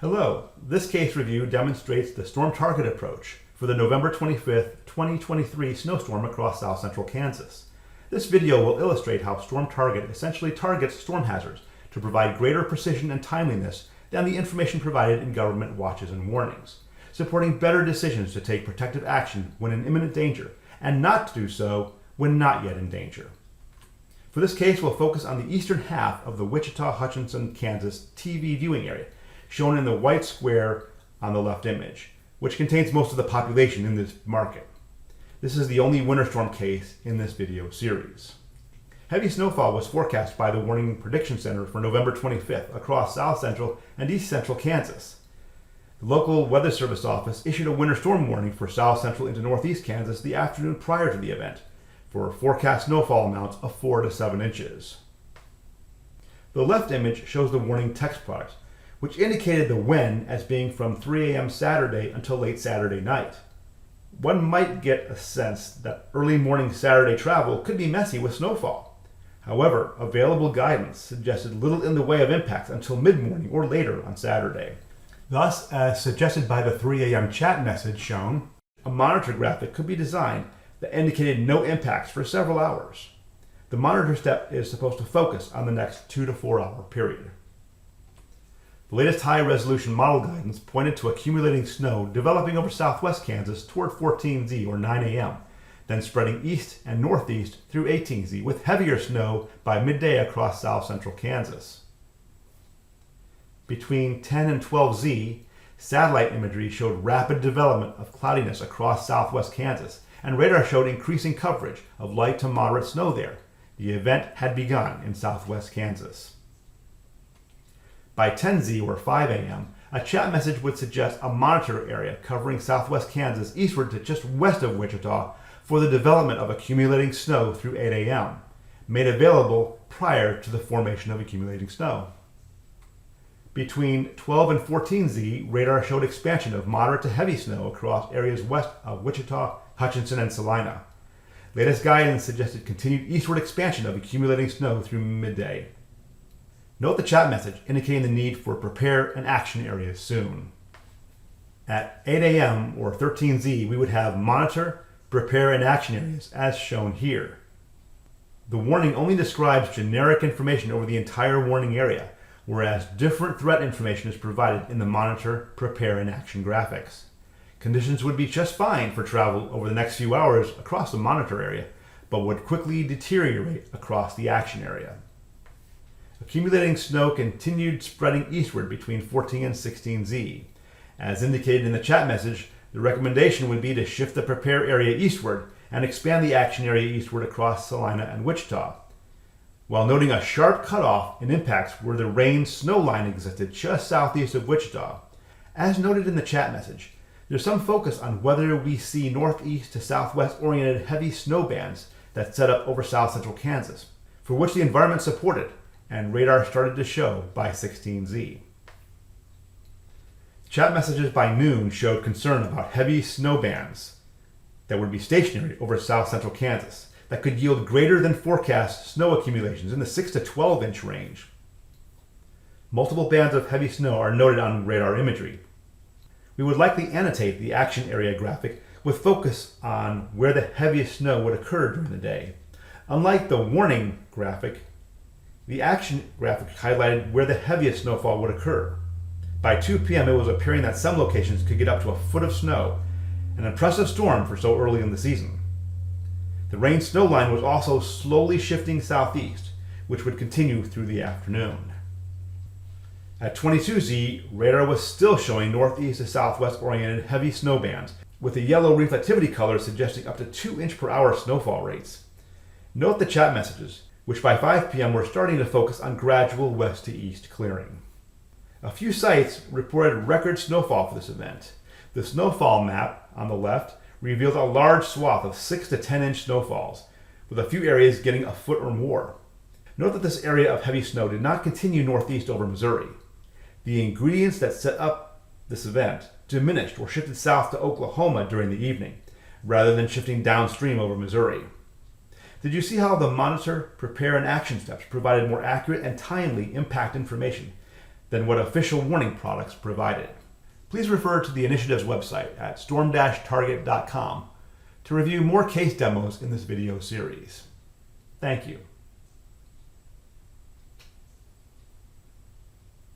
Hello, this case review demonstrates the storm target approach for the November 25th, 2023 snowstorm across south central Kansas. This video will illustrate how Storm Target essentially targets storm hazards to provide greater precision and timeliness than the information provided in government watches and warnings, supporting better decisions to take protective action when in imminent danger and not to do so when not yet in danger. For this case, we'll focus on the eastern half of the Wichita-Hutchinson, Kansas TV viewing area, shown in the white square on the left image, which contains most of the population in this market. This is the only winter storm case in this video series. Heavy snowfall was forecast by the Warning Prediction Center for November 25th across south central and east central Kansas. The local Weather Service office issued a winter storm warning for south central into northeast Kansas the afternoon prior to the event for forecast snowfall amounts of 4 to 7 inches. The left image shows the warning text product, which indicated the when as being from 3 a.m. Saturday until late Saturday night. One might get a sense that early morning Saturday travel could be messy with snowfall. However, available guidance suggested little in the way of impacts until mid-morning or later on Saturday. Thus, as suggested by the 3 a.m. chat message shown, a monitor graphic could be designed that indicated no impacts for several hours. The monitor step is supposed to focus on the next 2 to 4 hour period. The latest high-resolution model guidance pointed to accumulating snow developing over southwest Kansas toward 14Z or 9 a.m., then spreading east and northeast through 18Z, with heavier snow by midday across south central Kansas. Between 10 and 12Z, satellite imagery showed rapid development of cloudiness across southwest Kansas, and radar showed increasing coverage of light to moderate snow there. The event had begun in southwest Kansas. By 10Z or 5 a.m., a chat message would suggest a monitor area covering southwest Kansas eastward to just west of Wichita for the development of accumulating snow through 8 a.m., made available prior to the formation of accumulating snow. Between 12 and 14Z, radar showed expansion of moderate to heavy snow across areas west of Wichita, Hutchinson, and Salina. Latest guidance suggested continued eastward expansion of accumulating snow through midday. Note the chat message indicating the need for prepare and action areas soon. At 8 a.m. or 13Z, we would have monitor, prepare, and action areas as shown here. The warning only describes generic information over the entire warning area, whereas different threat information is provided in the monitor, prepare, and action graphics. Conditions would be just fine for travel over the next few hours across the monitor area, but would quickly deteriorate across the action area. Accumulating snow continued spreading eastward between 14 and 16Z. As indicated in the chat message, the recommendation would be to shift the prepare area eastward and expand the action area eastward across Salina and Wichita, while noting a sharp cutoff in impacts where the rain-snow line existed just southeast of Wichita. As noted in the chat message, there's some focus on whether we see northeast to southwest oriented heavy snow bands that set up over south central Kansas, for which the environment supported, and radar started to show by 16Z. Chat messages by noon showed concern about heavy snow bands that would be stationary over south central Kansas that could yield greater than forecast snow accumulations in the 6 to 12 inch range. Multiple bands of heavy snow are noted on radar imagery. We would likely annotate the action area graphic with focus on where the heaviest snow would occur during the day. Unlike the warning graphic, the action graphic highlighted where the heaviest snowfall would occur. By 2 p.m. it was appearing that some locations could get up to a foot of snow, an impressive storm for so early in the season. The rain-snow line was also slowly shifting southeast, which would continue through the afternoon. At 22Z, radar was still showing northeast to southwest oriented heavy snow bands, with the yellow reflectivity color suggesting up to 2 inch per hour snowfall rates. Note the chat messages, which by 5 p.m. were starting to focus on gradual west to east clearing. A few sites reported record snowfall for this event. The snowfall map on the left revealed a large swath of 6 to 10 inch snowfalls, with a few areas getting a foot or more. Note that this area of heavy snow did not continue northeast over Missouri. The ingredients that set up this event diminished or shifted south to Oklahoma during the evening, rather than shifting downstream over Missouri. Did you see how the monitor, prepare, and action steps provided more accurate and timely impact information than what official warning products provided. Please refer to the initiative's website at storm-target.com to review more case demos in this video series. Thank you.